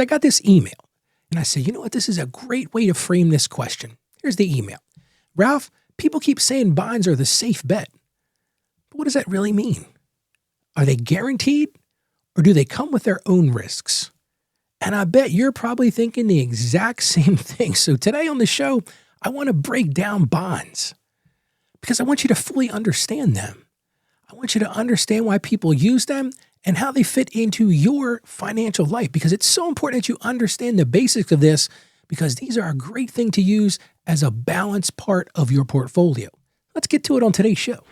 I got this email and I said, you know what? This is a great way to frame this question. Here's the email. Ralph, people keep saying bonds are the safe bet. But what does that really mean? Are they guaranteed or do they come with their own risks? And I bet you're probably thinking the exact same thing. So today on the show, I want to break down bonds because I want you to fully understand them. I want you to understand why people use them and how they fit into your financial life, because it's so important that you understand the basics of this, because these are a great thing to use as a balanced part of your portfolio. Let's get to it on today's show.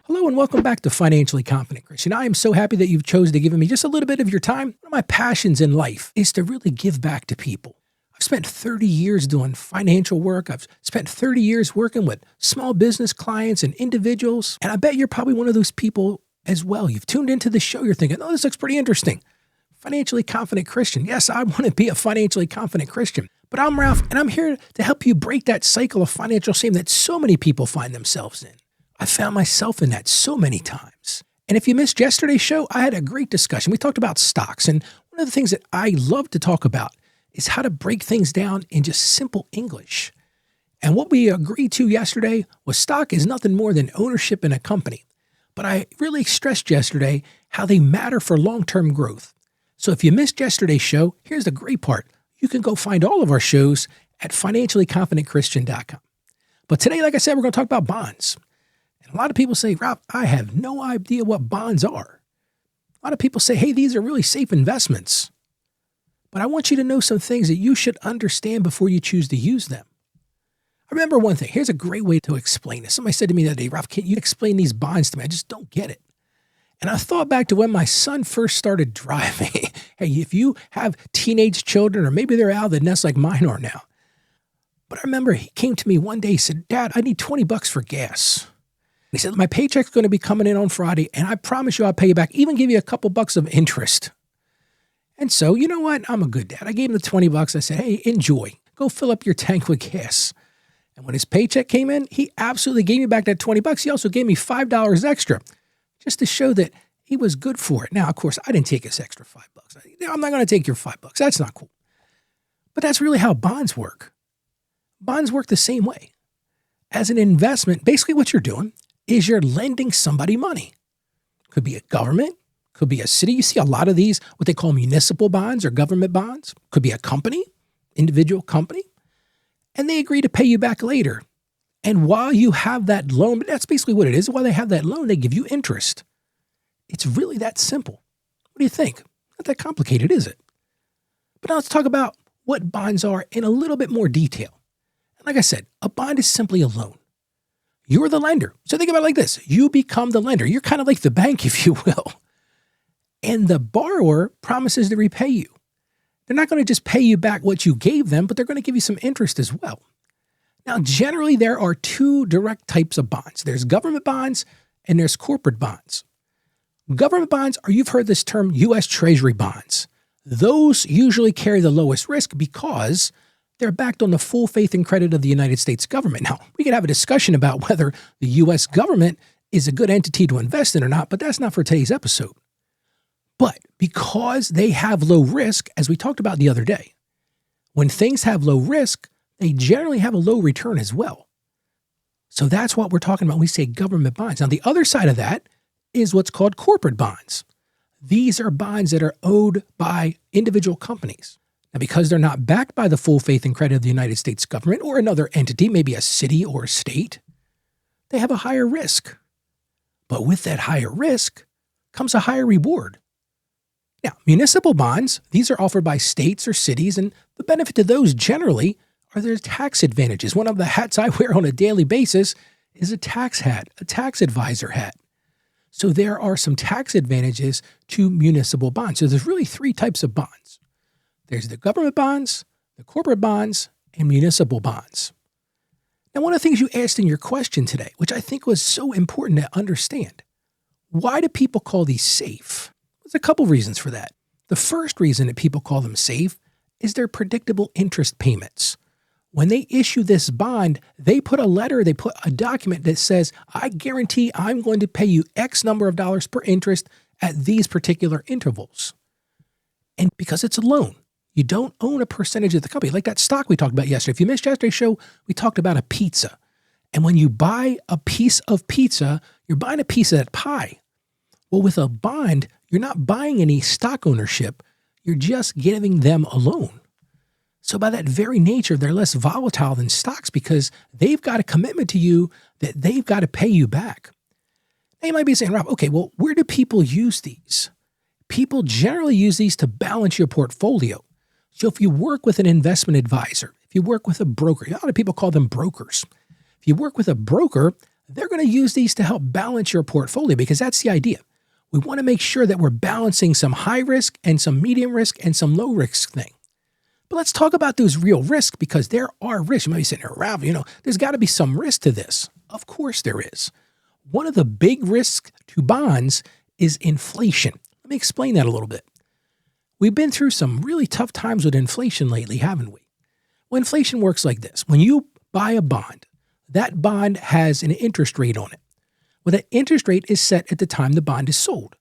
Hello and welcome back to Financially Confident Christian. I am so happy that you've chosen to give me just a little bit of your time. One of my passions in life is to really give back to people. I've spent 30 years doing financial work. I've spent 30 years working with small business clients and individuals. And I bet you're probably one of those people as well. You've tuned into the show. You're thinking, oh, this looks pretty interesting. Financially Confident Christian. Yes, I want to be a financially confident Christian. But I'm Ralph, and I'm here to help you break that cycle of financial shame that so many people find themselves in. I found myself in that so many times. And if you missed yesterday's show, I had a great discussion. We talked about stocks. And one of the things that I love to talk about is how to break things down in just simple English. And what we agreed to yesterday was stock is nothing more than ownership in a company. But I really stressed yesterday how they matter for long-term growth. So if you missed yesterday's show, here's the great part. You can go find all of our shows at financiallyconfidentchristian.com. But today, like I said, we're going to talk about bonds. And a lot of people say, Ralph, I have no idea what bonds are. A lot of people say, hey, these are really safe investments. But I want you to know some things that you should understand before you choose to use them. I remember one thing. Here's a great way to explain this. Somebody said to me the other day, Ralph, can you explain these bonds to me? I just don't get it. And I thought back to when my son first started driving. Hey, if you have teenage children, or maybe they're out of the nest like mine are now. But I remember he came to me one day, he said, Dad, I need $20 for gas. He said, my paycheck's going to be coming in on Friday, and I promise you I'll pay you back, even give you a couple bucks of interest. And so, you know what? I'm a good dad. I gave him the $20. I said, hey, enjoy. Go fill up your tank with gas. And when his paycheck came in, he absolutely gave me back that $20. He also gave me $5 extra just to show that he was good for it. Now, of course, I didn't take his extra $5. I'm not going to take your $5. That's not cool. But that's really how bonds work. Bonds work the same way. As an investment, basically what you're doing is you're lending somebody money. Could be a government. Could be a city. You see a lot of these, what they call municipal bonds or government bonds. Could be a company, individual company. And they agree to pay you back later. And while you have that loan, but that's basically what it is. While they have that loan, they give you interest. It's really that simple. What do you think? Not that complicated, is it? But now let's talk about what bonds are in a little bit more detail. And like I said, a bond is simply a loan. You're the lender. So think about it like this. You become the lender. You're kind of like the bank, if you will. And the borrower promises to repay you. They're not going to just pay you back what you gave them, but they're going to give you some interest as well. Now, generally, there are two direct types of bonds. There's government bonds and there's corporate bonds. Government bonds are, you've heard this term, U.S. Treasury bonds. Those usually carry the lowest risk because they're backed on the full faith and credit of the United States government. Now, we could have a discussion about whether the U.S. government is a good entity to invest in or not, but that's not for today's episode. But because they have low risk, as we talked about the other day, when things have low risk, they generally have a low return as well. So that's what we're talking about when we say government bonds. Now, the other side of that is what's called corporate bonds. These are bonds that are owed by individual companies. Now, because they're not backed by the full faith and credit of the United States government or another entity, maybe a city or a state, they have a higher risk. But with that higher risk comes a higher reward. Now, municipal bonds, these are offered by states or cities, and the benefit to those generally are their tax advantages. One of the hats I wear on a daily basis is a tax hat, a tax advisor hat. So there are some tax advantages to municipal bonds. So there's really three types of bonds. There's the government bonds, the corporate bonds, and municipal bonds. Now, one of the things you asked in your question today, which I think was so important to understand, why do people call these safe? There's a couple reasons for that. The first reason that people call them safe is their predictable interest payments. When they issue this bond, they put a document that says, I guarantee I'm going to pay you X number of dollars per interest at these particular intervals. And because it's a loan, you don't own a percentage of the company. Like that stock we talked about yesterday. If you missed yesterday's show, we talked about a pizza. And when you buy a piece of pizza, you're buying a piece of that pie. Well, with a bond, you're not buying any stock ownership. You're just giving them a loan. So by that very nature, they're less volatile than stocks because they've got a commitment to you that they've got to pay you back. Now you might be saying, Rob, okay, well, where do people use these? People generally use these to balance your portfolio. So if you work with an investment advisor, if you work with a broker, a lot of people call them brokers. If you work with a broker, they're going to use these to help balance your portfolio because that's the idea. We want to make sure that we're balancing some high risk and some medium risk and some low risk thing. But let's talk about those real risks because there are risks. You might be sitting there, Ralph, there's got to be some risk to this. Of course there is. One of the big risks to bonds is inflation. Let me explain that a little bit. We've been through some really tough times with inflation lately, haven't we? Well, inflation works like this. When you buy a bond, that bond has an interest rate on it. Well, that interest rate is set at the time the bond is sold.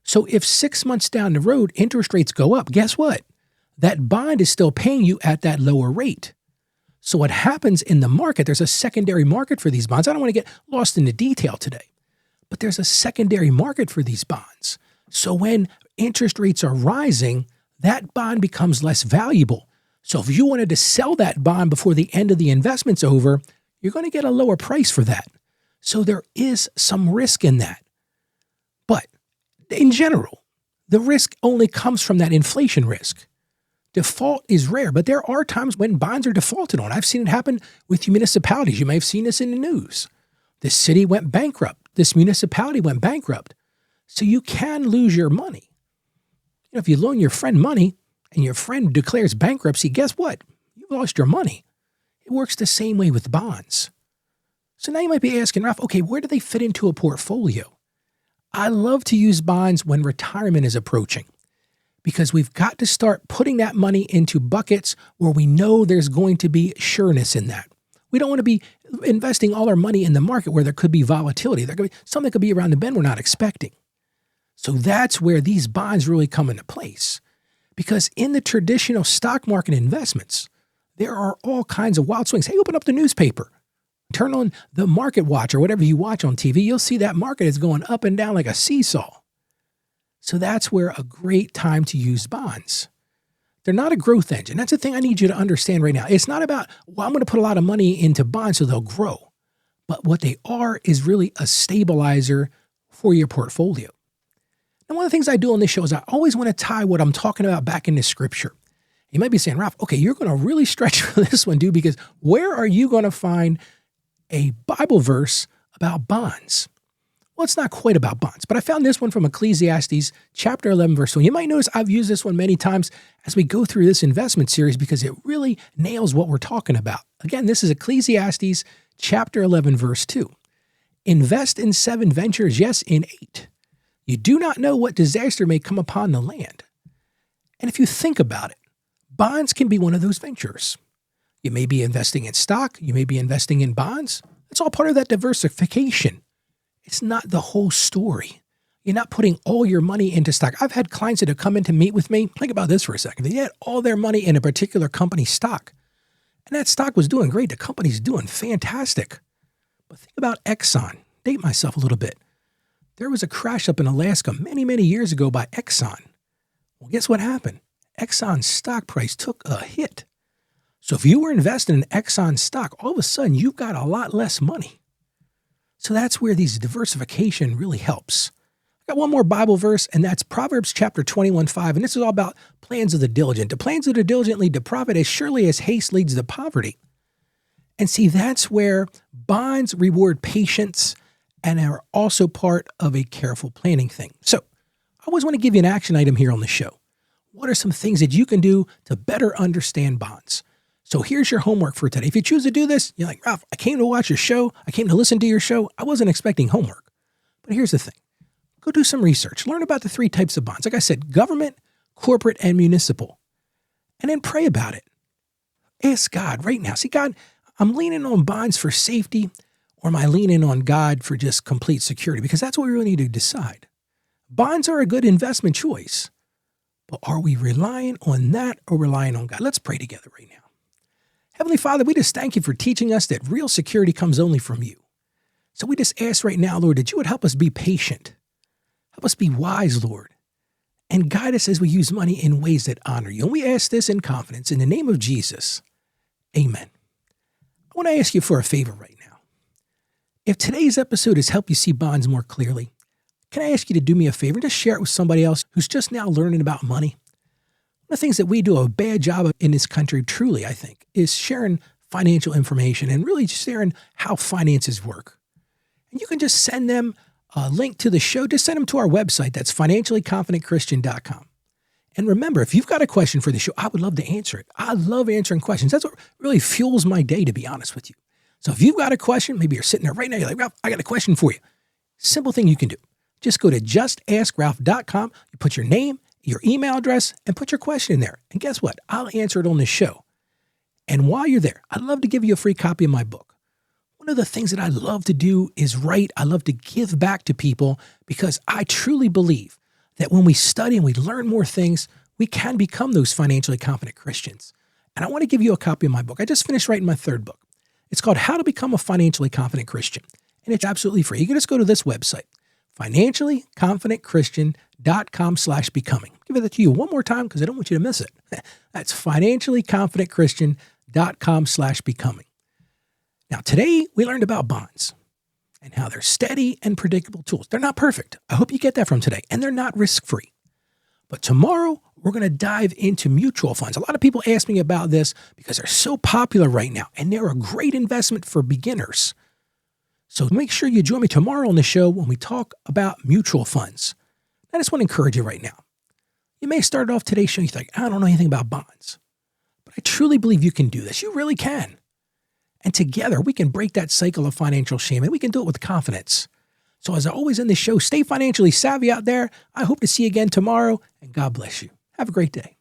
So if 6 months down the road, interest rates go up, guess what? That bond is still paying you at that lower rate. So what happens in the market, there's a secondary market for these bonds. I don't want to get lost in the detail today, but there's a secondary market for these bonds. So when interest rates are rising, that bond becomes less valuable. So if you wanted to sell that bond before the end of the investment's over, you're going to get a lower price for that. So there is some risk in that. But in general, the risk only comes from that inflation risk. Default is rare, but there are times when bonds are defaulted on. I've seen it happen with municipalities. You may have seen this in the news. This city went bankrupt. This municipality went bankrupt. So you can lose your money. If you loan your friend money and your friend declares bankruptcy, guess what? You've lost your money. It works the same way with bonds. So now you might be asking, Ralph, okay, where do they fit into a portfolio? I love to use bonds when retirement is approaching because we've got to start putting that money into buckets where we know there's going to be sureness in that. We don't want to be investing all our money in the market where there could be volatility. There could be something that could be around the bend we're not expecting. So that's where these bonds really come into place. Because in the traditional stock market investments, there are all kinds of wild swings. Hey, open up the newspaper. Turn on the market watch or whatever you watch on TV. You'll see that market is going up and down like a seesaw. So that's where a great time to use bonds. They're not a growth engine. That's the thing I need you to understand right now. It's not about, well, I'm going to put a lot of money into bonds so they'll grow. But what they are is really a stabilizer for your portfolio. And one of the things I do on this show is I always want to tie what I'm talking about back into scripture. You might be saying, Ralph, okay, you're going to really stretch for this one, dude, because where are you going to find a Bible verse about bonds? Well, it's not quite about bonds, but I found this one from Ecclesiastes chapter 11, verse 1. You might notice I've used this one many times as we go through this investment series because it really nails what we're talking about. Again, this is Ecclesiastes chapter 11, verse 2. Invest in 7 ventures, yes, in 8. You do not know what disaster may come upon the land. And if you think about it, bonds can be one of those ventures. You may be investing in stock. You may be investing in bonds. It's all part of that diversification. It's not the whole story. You're not putting all your money into stock. I've had clients that have come in to meet with me. Think about this for a second. They had all their money in a particular company stock. And that stock was doing great. The company's doing fantastic. But think about Exxon. Date myself a little bit. There was a crash up in Alaska many, many years ago by Exxon. Well, guess what happened? Exxon's stock price took a hit. So if you were investing in Exxon stock, all of a sudden you've got a lot less money. So that's where these diversification really helps. I got one more Bible verse, and that's Proverbs chapter 21:5, and this is all about plans of the diligent. The plans of the diligent lead to profit as surely as haste leads to poverty. And see, that's where bonds reward patience and are also part of a careful planning thing. So I always want to give you an action item here on the show. What are some things that you can do to better understand bonds? So here's your homework for today. If you choose to do this, you're like, Ralph, I came to watch your show. I came to listen to your show. I wasn't expecting homework. But here's the thing. Go do some research. Learn about the 3 types of bonds. Like I said, government, corporate, and municipal. And then pray about it. Ask God right now. See, God, I'm leaning on bonds for safety, or am I leaning on God for just complete security? Because that's what we really need to decide. Bonds are a good investment choice, but are we relying on that or relying on God? Let's pray together right now. Heavenly Father, we just thank you for teaching us that real security comes only from you. So we just ask right now, Lord, that you would help us be patient. Help us be wise, Lord, and guide us as we use money in ways that honor you. And we ask this in confidence in the name of Jesus. Amen. I want to ask you for a favor right now. If today's episode has helped you see bonds more clearly, can I ask you to do me a favor and just share it with somebody else who's just now learning about money? One of the things that we do a bad job of in this country, truly, I think, is sharing financial information and really just sharing how finances work. And you can just send them a link to the show. Just send them to our website. That's financiallyconfidentchristian.com. And remember, if you've got a question for the show, I would love to answer it. I love answering questions. That's what really fuels my day, to be honest with you. So if you've got a question, maybe you're sitting there right now, you're like, Ralph, I got a question for you. Simple thing you can do. Just go to justaskralph.com. You put your name, your email address, and put your question in there. And guess what? I'll answer it on the show. And while you're there, I'd love to give you a free copy of my book. One of the things that I love to do is write. I love to give back to people because I truly believe that when we study and we learn more things, we can become those financially confident Christians. And I want to give you a copy of my book. I just finished writing my third book. It's called How to Become a Financially Confident Christian. And it's absolutely free. You can just go to this website, financiallyconfidentchristian.com/becoming. Give it to you one more time because I don't want you to miss it. That's financiallyconfidentchristian.com/becoming. Now, today we learned about bonds and how they're steady and predictable tools. They're not perfect. I hope you get that from today. And they're not risk-free. But tomorrow, we're going to dive into mutual funds. A lot of people ask me about this because they're so popular right now, and they're a great investment for beginners. So make sure you join me tomorrow on the show when we talk about mutual funds. I just want to encourage you right now. You may start off today's show, you think, I don't know anything about bonds. But I truly believe you can do this. You really can. And together, we can break that cycle of financial shame, and we can do it with confidence. So as I always end the show, stay financially savvy out there. I hope to see you again tomorrow, and God bless you. Have a great day.